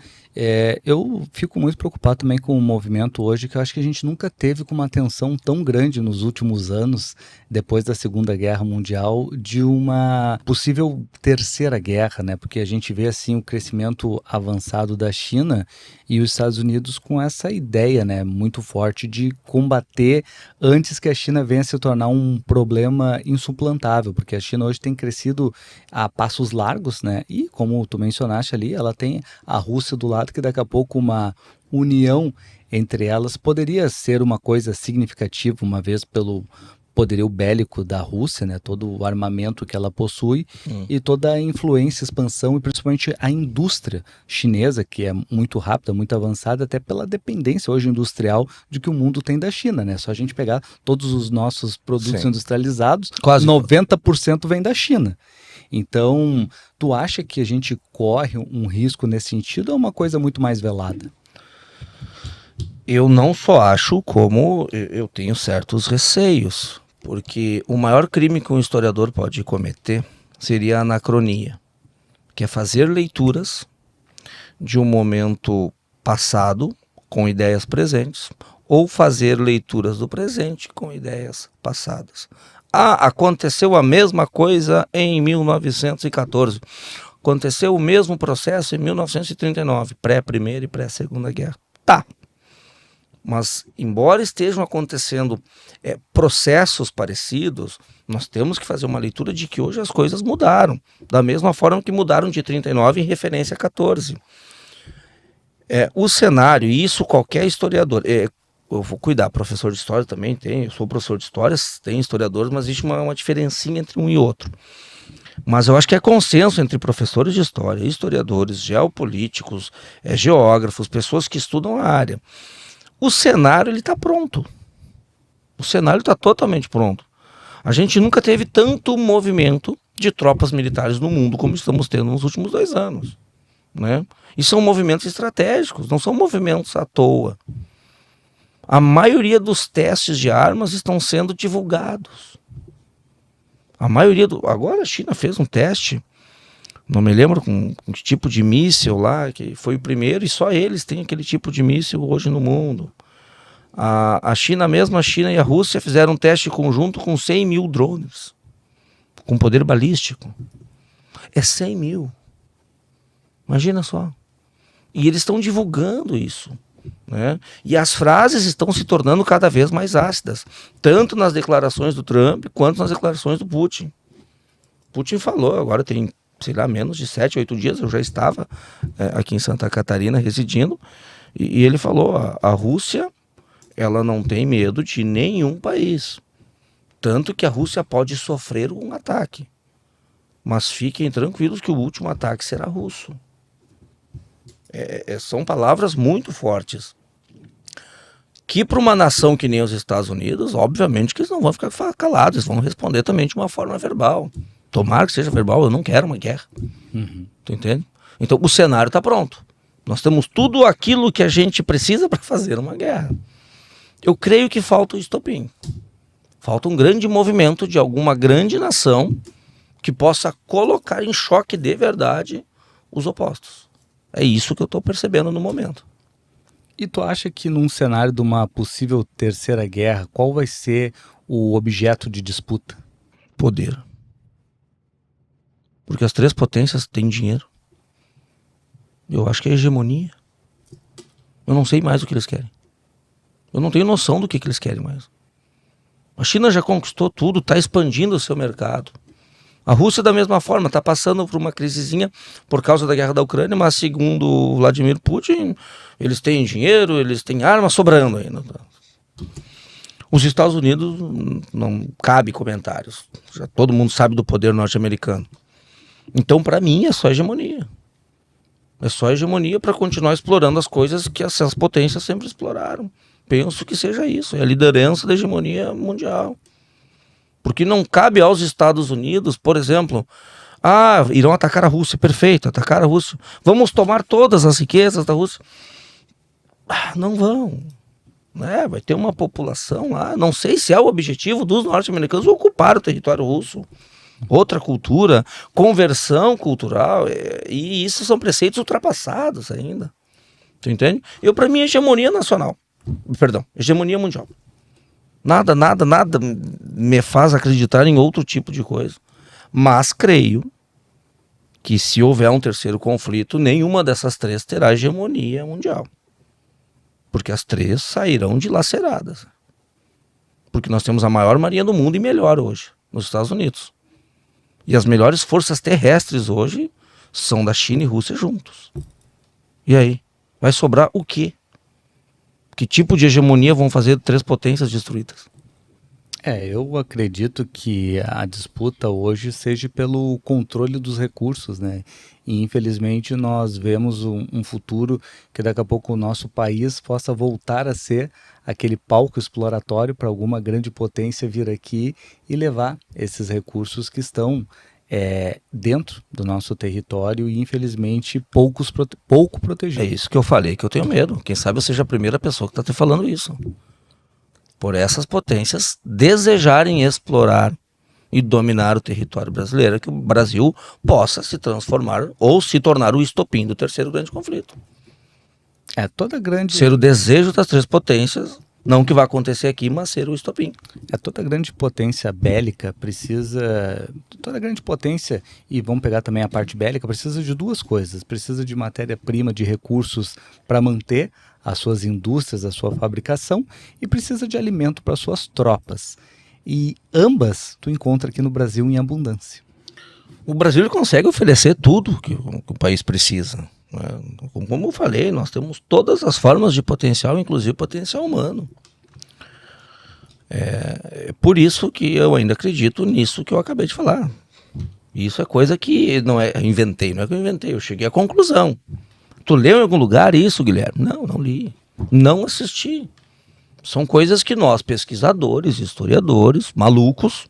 Eu fico muito preocupado também com o movimento hoje, que eu acho que a gente nunca teve com uma atenção tão grande nos últimos anos, depois da Segunda Guerra Mundial, de uma possível terceira guerra, né? Porque a gente vê assim o crescimento avançado da China e os Estados Unidos com essa ideia, né, muito forte de combater antes que a China venha a se tornar um problema insuplantável, porque a China hoje tem crescido a passos largos, né? E como tu mencionaste ali, ela tem a Rússia do lado, que daqui a pouco uma união entre elas poderia ser uma coisa significativa, uma vez pelo poderio bélico da Rússia, né, todo o armamento que ela possui e toda a influência, expansão e principalmente a indústria chinesa, que é muito rápida, muito avançada, até pela dependência hoje industrial de que o mundo tem da China, né? Só a gente pegar todos os nossos produtos industrializados, quase 90% vem da China. Então, tu acha que a gente corre um risco nesse sentido ou é uma coisa muito mais velada? Eu não só acho, como eu tenho certos receios, porque o maior crime que um historiador pode cometer seria a anacronia, que é fazer leituras de um momento passado com ideias presentes, ou fazer leituras do presente com ideias passadas. Ah, aconteceu a mesma coisa em 1914. Aconteceu o mesmo processo em 1939, pré-Primeira e pré-Segunda Guerra. Tá. Mas, embora estejam acontecendo processos parecidos, nós temos que fazer uma leitura de que hoje as coisas mudaram. Da mesma forma que mudaram de 39 em referência a 14. O cenário, e isso qualquer historiador... eu vou cuidar, professor de história também tem, eu sou professor de história, tem historiadores, mas existe uma diferencinha entre um e outro. Mas eu acho que é consenso entre professores de história, historiadores, geopolíticos, geógrafos, pessoas que estudam a área. O cenário ele está pronto. O cenário está totalmente pronto. A gente nunca teve tanto movimento de tropas militares no mundo como estamos tendo nos últimos 2 anos. Né? E são movimentos estratégicos, não são movimentos à toa. A maioria dos testes de armas estão sendo divulgados. A maioria agora a China fez um teste, não me lembro com que tipo de míssil lá, que foi o primeiro e só eles têm aquele tipo de míssil hoje no mundo. A China mesmo, a China e a Rússia fizeram um teste conjunto com 100 mil drones, com poder balístico. É 100 mil. Imagina só. E eles estão divulgando isso. Né? E as frases estão se tornando cada vez mais ácidas, tanto nas declarações do Trump quanto nas declarações do Putin. Putin falou, agora tem, sei lá, menos de 7, 8 dias, eu já estava aqui em Santa Catarina residindo, e ele falou, a Rússia, ela não tem medo de nenhum país, tanto que a Rússia pode sofrer um ataque, mas fiquem tranquilos que o último ataque será russo. São palavras muito fortes, que para uma nação que nem os Estados Unidos, obviamente que eles não vão ficar calados, eles vão responder também de uma forma verbal. Tomara que seja verbal, eu não quero uma guerra. Tu entende? Então o cenário está pronto. Nós temos tudo aquilo que a gente precisa para fazer uma guerra. Eu creio que falta o estopim. Falta um grande movimento de alguma grande nação que possa colocar em choque de verdade os opostos. É isso que eu estou percebendo no momento. E tu acha que num cenário de uma possível terceira guerra, qual vai ser o objeto de disputa? Poder. Porque as 3 potências têm dinheiro. Eu acho que é hegemonia. Eu não sei mais o que eles querem. Eu não tenho noção do que eles querem mais. A China já conquistou tudo, está expandindo o seu mercado. A Rússia da mesma forma, está passando por uma crisezinha por causa da guerra da Ucrânia, mas segundo Vladimir Putin, eles têm dinheiro, eles têm armas sobrando ainda. Os Estados Unidos não cabe comentários. Já todo mundo sabe do poder norte-americano. Então, para mim, é só hegemonia. É só hegemonia para continuar explorando as coisas que essas potências sempre exploraram. Penso que seja isso, é a liderança da hegemonia mundial. Porque não cabe aos Estados Unidos, por exemplo, irão atacar a Rússia, perfeito, atacar a Rússia. Vamos tomar todas as riquezas da Rússia. Não vão. Né? Vai ter uma população lá. Não sei se é o objetivo dos norte-americanos ocupar o território russo. Outra cultura, conversão cultural, e isso são preceitos ultrapassados ainda. Tu entende? Para mim, hegemonia nacional. Perdão, hegemonia mundial. Nada me faz acreditar em outro tipo de coisa. Mas creio que se houver um terceiro conflito, nenhuma dessas três terá hegemonia mundial. Porque as três sairão dilaceradas. Porque nós temos a maior marinha do mundo e melhor hoje, nos Estados Unidos. E as melhores forças terrestres hoje são da China e Rússia juntos. E aí? Vai sobrar o quê? Que tipo de hegemonia vão fazer três potências destruídas? Eu acredito que a disputa hoje seja pelo controle dos recursos, né? E infelizmente nós vemos um futuro que daqui a pouco o nosso país possa voltar a ser aquele palco exploratório para alguma grande potência vir aqui e levar esses recursos que estão dentro do nosso território e infelizmente pouco protegidos. É isso que eu falei, que eu tenho medo. Quem sabe eu seja a primeira pessoa que está te falando isso. Por essas potências desejarem explorar e dominar o território brasileiro, que o Brasil possa se transformar ou se tornar o estopim do terceiro grande conflito. Ser o desejo das três potências, não que vai acontecer aqui, mas ser o estopim. Toda grande potência bélica precisa... Toda grande potência, e vamos pegar também a parte bélica, precisa de duas coisas. Precisa de matéria-prima, de recursos para manter as suas indústrias, a sua fabricação, e precisa de alimento para suas tropas. E ambas tu encontra aqui no Brasil em abundância. O Brasil consegue oferecer tudo que o país precisa. Como eu falei, nós temos todas as formas de potencial, inclusive potencial humano. É por isso que eu ainda acredito nisso que eu acabei de falar. Isso é coisa que não é que eu inventei, eu cheguei à conclusão. Tu leu em algum lugar isso, Guilherme? Não li. Não assisti. São coisas que nós, pesquisadores, historiadores, malucos,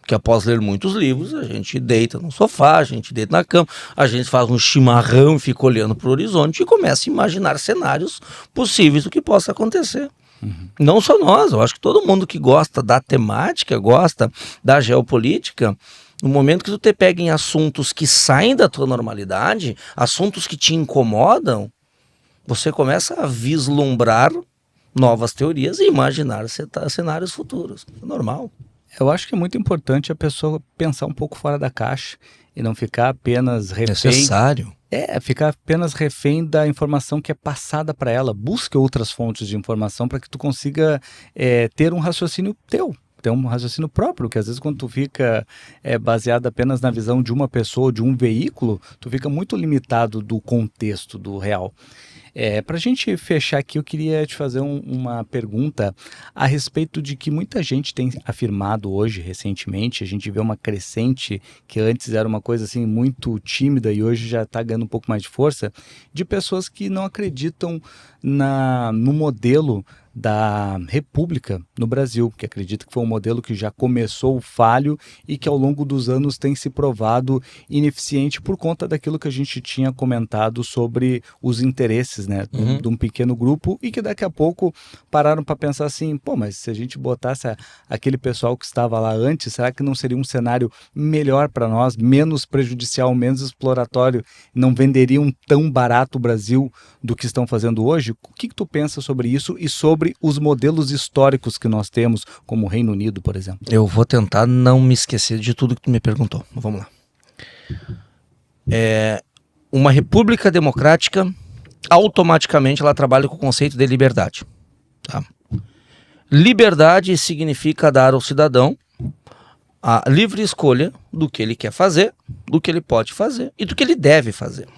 que após ler muitos livros, a gente deita no sofá, a gente deita na cama, a gente faz um chimarrão e fica olhando para o horizonte e começa a imaginar cenários possíveis do que possa acontecer. Não só nós, eu acho que todo mundo que gosta da temática, gosta da geopolítica, no momento que tu te pega em assuntos que saem da tua normalidade, assuntos que te incomodam, você começa a vislumbrar novas teorias e imaginar cenários futuros. É normal. Eu acho que é muito importante a pessoa pensar um pouco fora da caixa e não ficar apenas refém. Necessário. Ficar apenas refém da informação que é passada para ela. Busque outras fontes de informação para que tu consiga ter um raciocínio teu. Ter um raciocínio próprio, que às vezes quando tu fica baseado apenas na visão de uma pessoa, de um veículo, tu fica muito limitado do contexto, do real. Para a gente fechar aqui, eu queria te fazer uma pergunta a respeito de que muita gente tem afirmado hoje, recentemente, a gente vê uma crescente que antes era uma coisa assim muito tímida e hoje já está ganhando um pouco mais de força, de pessoas que não acreditam no modelo da República no Brasil, que acredita que foi um modelo que já começou falho e que ao longo dos anos tem se provado ineficiente por conta daquilo que a gente tinha comentado sobre os interesses, né, de um pequeno grupo e que daqui a pouco pararam para pensar assim, mas se a gente botasse aquele pessoal que estava lá antes, será que não seria um cenário melhor para nós, menos prejudicial, menos exploratório, não venderiam tão barato o Brasil do que estão fazendo hoje? O que tu pensa sobre isso e sobre os modelos históricos que nós temos, como o Reino Unido, por exemplo? Eu vou tentar não me esquecer de tudo que tu me perguntou. Vamos lá. Uma república democrática, automaticamente ela trabalha com o conceito de liberdade. Tá? Liberdade significa dar ao cidadão a livre escolha do que ele quer fazer, do que ele pode fazer e do que ele deve fazer.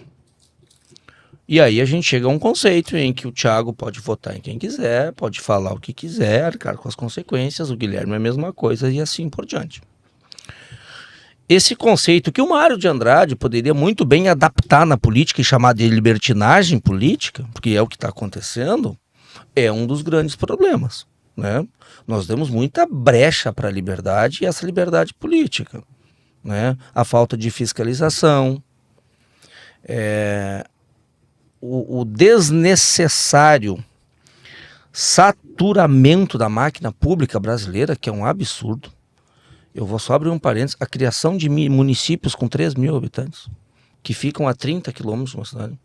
E aí a gente chega a um conceito em que o Thiago pode votar em quem quiser, pode falar o que quiser, arcar com as consequências, o Guilherme é a mesma coisa e assim por diante. Esse conceito que o Mário de Andrade poderia muito bem adaptar na política e chamar de libertinagem política, porque é o que está acontecendo, é um dos grandes problemas, né? Nós demos muita brecha para a liberdade e essa liberdade política, né? A falta de fiscalização, o desnecessário saturamento da máquina pública brasileira, que é um absurdo. Eu vou só abrir um parênteses, a criação de municípios com 3 mil habitantes, que ficam a 30 quilômetros de uma cidade.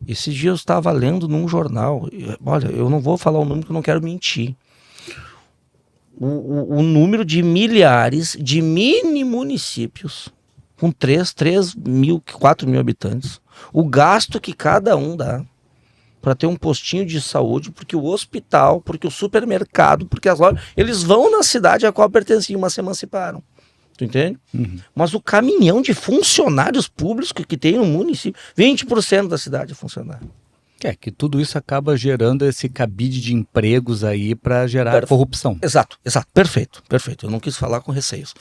Esses dias eu estava lendo num jornal, olha, eu não vou falar o número porque eu não quero mentir. O número de milhares de mini municípios com 4 mil habitantes. O gasto que cada um dá para ter um postinho de saúde, porque o hospital, porque o supermercado, porque as lojas, eles vão na cidade a qual pertenciam, mas se emanciparam. Tu entende? Uhum. Mas o caminhão de funcionários públicos que tem no município, 20% da cidade é funcionário. Que tudo isso acaba gerando esse cabide de empregos aí para gerar corrupção. Exato, perfeito. Eu não quis falar com receios.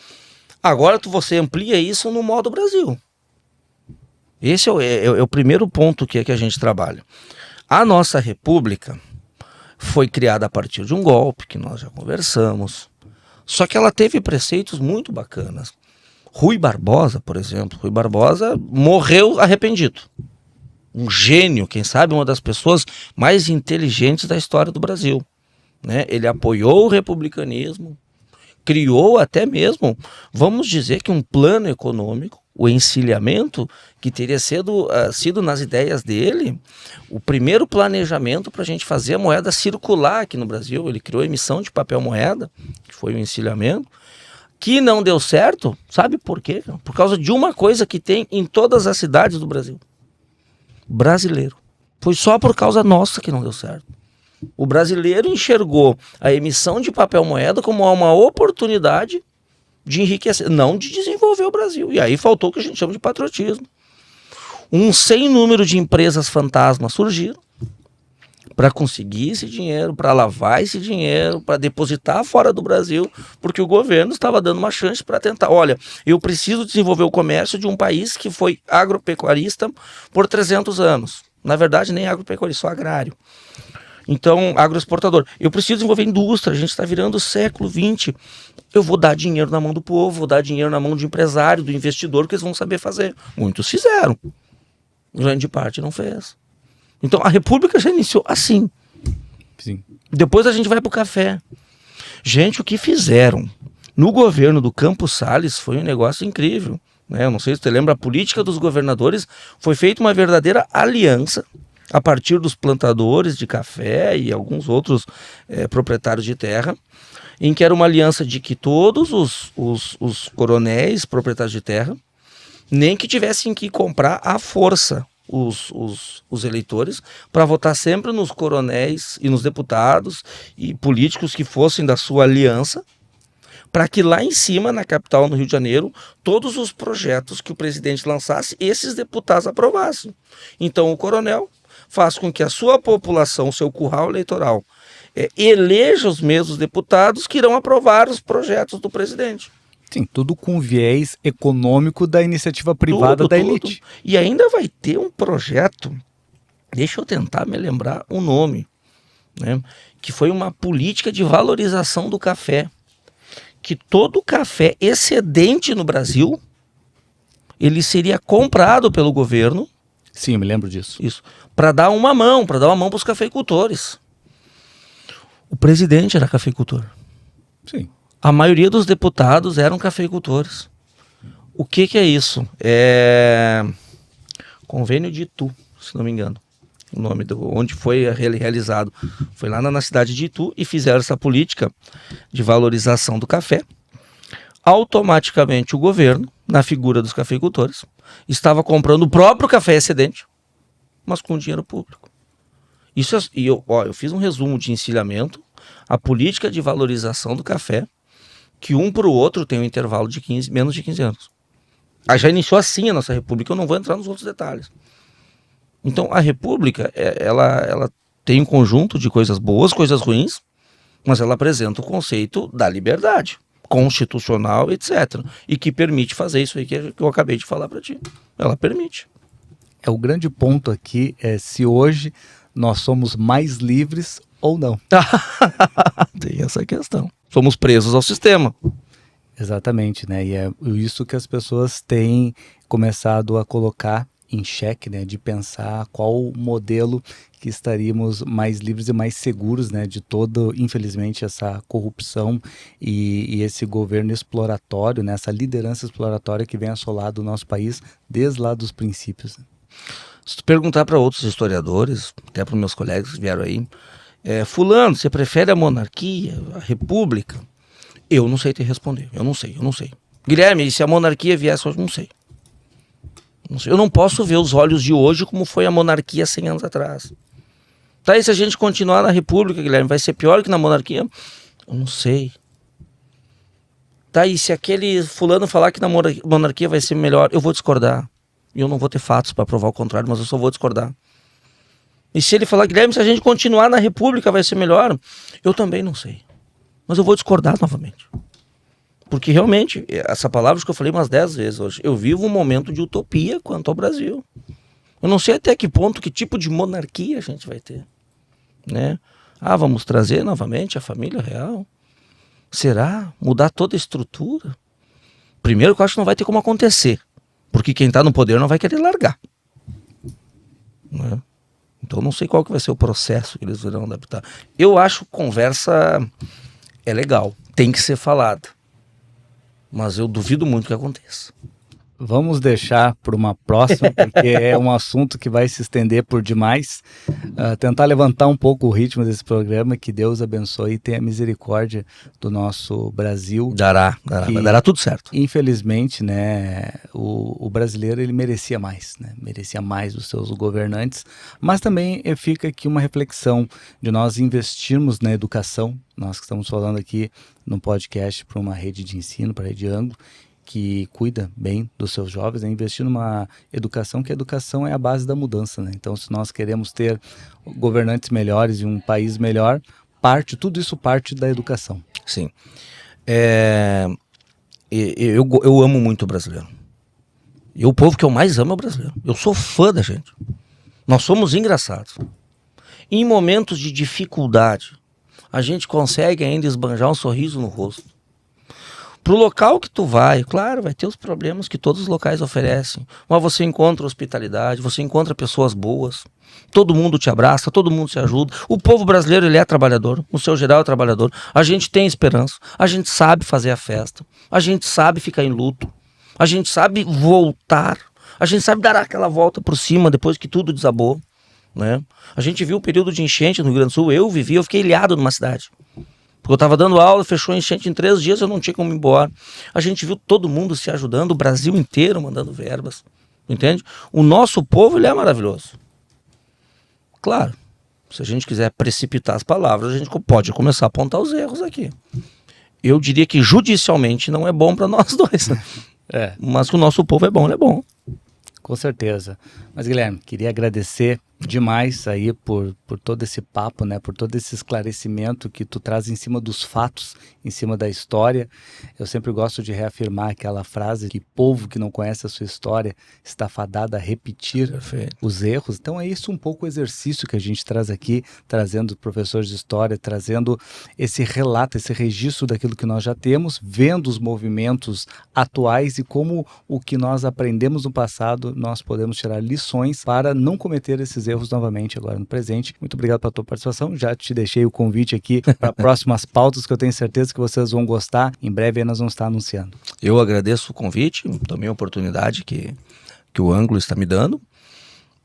Agora você amplia isso no modo Brasil. Esse é o primeiro ponto que a gente trabalha. A nossa república foi criada a partir de um golpe, que nós já conversamos, só que ela teve preceitos muito bacanas. Rui Barbosa, por exemplo, morreu arrependido. Um gênio, quem sabe uma das pessoas mais inteligentes da história do Brasil, né? Ele apoiou o republicanismo, criou até mesmo, vamos dizer que um plano econômico, o encilhamento, que teria sido nas ideias dele, o primeiro planejamento para a gente fazer a moeda circular aqui no Brasil. Ele criou a emissão de papel moeda, que foi o encilhamento, que não deu certo. Sabe por quê? Por causa de uma coisa que tem em todas as cidades do Brasil. Brasileiro. Foi só por causa nossa que não deu certo. O brasileiro enxergou a emissão de papel moeda como uma oportunidade de enriquecer, não de desenvolver o Brasil. E aí faltou o que a gente chama de patriotismo. Um sem número de empresas fantasmas surgiram para conseguir esse dinheiro, para lavar esse dinheiro, para depositar fora do Brasil, porque o governo estava dando uma chance para tentar. Olha, eu preciso desenvolver o comércio de um país que foi agropecuarista por 300 anos. Na verdade, nem agropecuarista, só agrário. Então, agroexportador. Eu preciso desenvolver indústria, a gente está virando o século XX. Eu vou dar dinheiro na mão do povo, vou dar dinheiro na mão do empresário, do investidor, que eles vão saber fazer. Muitos fizeram. Grande parte não fez. Então, a República já iniciou assim. Sim. Depois a gente vai para o café. Gente, o que fizeram no governo do Campos Salles foi um negócio incrível, né? Eu não sei se você lembra, a política dos governadores foi feita uma verdadeira aliança a partir dos plantadores de café e alguns outros proprietários de terra, em que era uma aliança de que todos os coronéis proprietários de terra, nem que tivessem que comprar à força os eleitores, para votar sempre nos coronéis e nos deputados e políticos que fossem da sua aliança, para que lá em cima, na capital, no Rio de Janeiro, todos os projetos que o presidente lançasse, esses deputados aprovassem. Então o coronel faz com que a sua população, o seu curral eleitoral, eleja os mesmos deputados que irão aprovar os projetos do presidente. Sim, tudo com viés econômico da iniciativa privada da elite. E ainda vai ter um projeto, deixa eu tentar me lembrar o nome, né, que foi uma política de valorização do café, que todo café excedente no Brasil, ele seria comprado pelo governo. Sim, eu me lembro disso. Isso. Para dar uma mão para os cafeicultores. O presidente era cafeicultor. Sim. A maioria dos deputados eram cafeicultores. O que é isso? É Convênio de Itu, se não me engano. O nome onde foi realizado. Foi lá na cidade de Itu e fizeram essa política de valorização do café. Automaticamente o governo, na figura dos cafeicultores, estava comprando o próprio café excedente, mas com dinheiro público. Eu fiz um resumo de encilhamento, a política de valorização do café, que um para o outro tem um intervalo de menos de 15 anos. Já iniciou assim a nossa república, eu não vou entrar nos outros detalhes. Então a república, ela tem um conjunto de coisas boas, coisas ruins, mas ela apresenta o conceito da liberdade constitucional, etc. E que permite fazer isso aí que eu acabei de falar para ti. Ela permite. O grande ponto aqui é se hoje nós somos mais livres ou não. Tem essa questão. Somos presos ao sistema. Exatamente, né? E é isso que as pessoas têm começado a colocar em xeque, né, de pensar qual modelo que estaríamos mais livres e mais seguros, né, de toda, infelizmente, essa corrupção e esse governo exploratório, né, essa liderança exploratória que vem assolado o nosso país desde lá dos princípios. Se tu perguntar para outros historiadores, até para meus colegas que vieram aí, fulano, você prefere a monarquia, a república? Eu não sei te responder, eu não sei. Guilherme, se a monarquia viesse hoje, não sei. Eu não posso ver os olhos de hoje como foi a monarquia 100 anos atrás. Tá, e se a gente continuar na república, Guilherme, vai ser pior que na monarquia? Eu não sei. Tá, e se aquele fulano falar que na monarquia vai ser melhor, eu vou discordar. E eu não vou ter fatos para provar o contrário, mas eu só vou discordar. E se ele falar, Guilherme, se a gente continuar na república vai ser melhor, eu também não sei. Mas eu vou discordar novamente. Porque realmente, essa palavra que eu falei umas 10 vezes hoje, eu vivo um momento de utopia quanto ao Brasil. Eu não sei até que ponto, que tipo de monarquia a gente vai ter. Né? Vamos trazer novamente a família real? Será? Mudar toda a estrutura? Primeiro que eu acho que não vai ter como acontecer. Porque quem está no poder não vai querer largar. Né? Então não sei qual que vai ser o processo que eles irão adaptar. Eu acho que conversa é legal, tem que ser falada. Mas eu duvido muito que aconteça. Vamos deixar para uma próxima, porque é um assunto que vai se estender por demais. Tentar levantar um pouco o ritmo desse programa, que Deus abençoe e tenha misericórdia do nosso Brasil. Dará tudo certo. Infelizmente, né, o brasileiro ele merecia mais, né? Merecia mais dos seus governantes, mas também fica aqui uma reflexão de nós investirmos na educação. Nós que estamos falando aqui no podcast para uma rede de ensino, para a Rede Anglo, que cuida bem dos seus jovens, né? Investir numa educação, que a educação é a base da mudança, né? Então, se nós queremos ter governantes melhores e um país melhor, tudo isso parte da educação. Sim. Eu amo muito o brasileiro. E o povo que eu mais amo é o brasileiro. Eu sou fã da gente. Nós somos engraçados. Em momentos de dificuldade, a gente consegue ainda esbanjar um sorriso no rosto. Pro local que tu vai, claro, vai ter os problemas que todos os locais oferecem, mas você encontra hospitalidade, você encontra pessoas boas, todo mundo te abraça, todo mundo te ajuda. O povo brasileiro, ele é trabalhador, no seu geral é trabalhador. A gente tem esperança, a gente sabe fazer a festa, a gente sabe ficar em luto, a gente sabe voltar, a gente sabe dar aquela volta por cima depois que tudo desabou, né? A gente viu o período de enchente no Rio Grande do Sul, eu fiquei ilhado numa cidade. Porque eu estava dando aula, fechou a enchente em 3 dias, eu não tinha como ir embora. A gente viu todo mundo se ajudando, o Brasil inteiro mandando verbas. Entende? O nosso povo, ele é maravilhoso. Claro, se a gente quiser precipitar as palavras, a gente pode começar a apontar os erros aqui. Eu diria que judicialmente não é bom para nós dois. Mas que o nosso povo é bom, ele é bom. Com certeza. Mas, Guilherme, queria agradecer demais aí por todo esse papo, né? Por todo esse esclarecimento que tu traz em cima dos fatos, em cima da história. Eu sempre gosto de reafirmar aquela frase que povo que não conhece a sua história está fadado a repetir os erros. Então é isso um pouco o exercício que a gente traz aqui, trazendo professores de história, trazendo esse relato, esse registro daquilo que nós já temos, vendo os movimentos atuais e como o que nós aprendemos no passado, nós podemos tirar lições para não cometer esses erros novamente agora no presente. Muito obrigado pela tua participação. Já te deixei o convite aqui para próximas pautas que eu tenho certeza que vocês vão gostar. Em breve aí nós vamos estar anunciando. Eu agradeço o convite, também a oportunidade que o Anglo está me dando.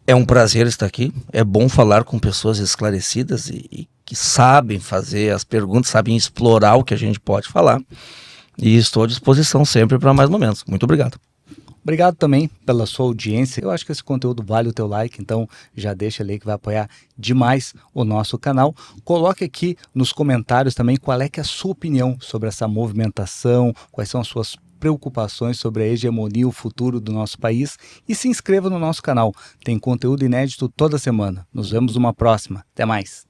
É um prazer estar aqui. É bom falar com pessoas esclarecidas e que sabem fazer as perguntas, sabem explorar o que a gente pode falar. E estou à disposição sempre para mais momentos. Muito obrigado. Obrigado também pela sua audiência. Eu acho que esse conteúdo vale o teu like, então já deixa ali que vai apoiar demais o nosso canal. Coloque aqui nos comentários também qual é que é a sua opinião sobre essa movimentação, quais são as suas preocupações sobre a hegemonia e o futuro do nosso país e se inscreva no nosso canal. Tem conteúdo inédito toda semana. Nos vemos numa próxima. Até mais.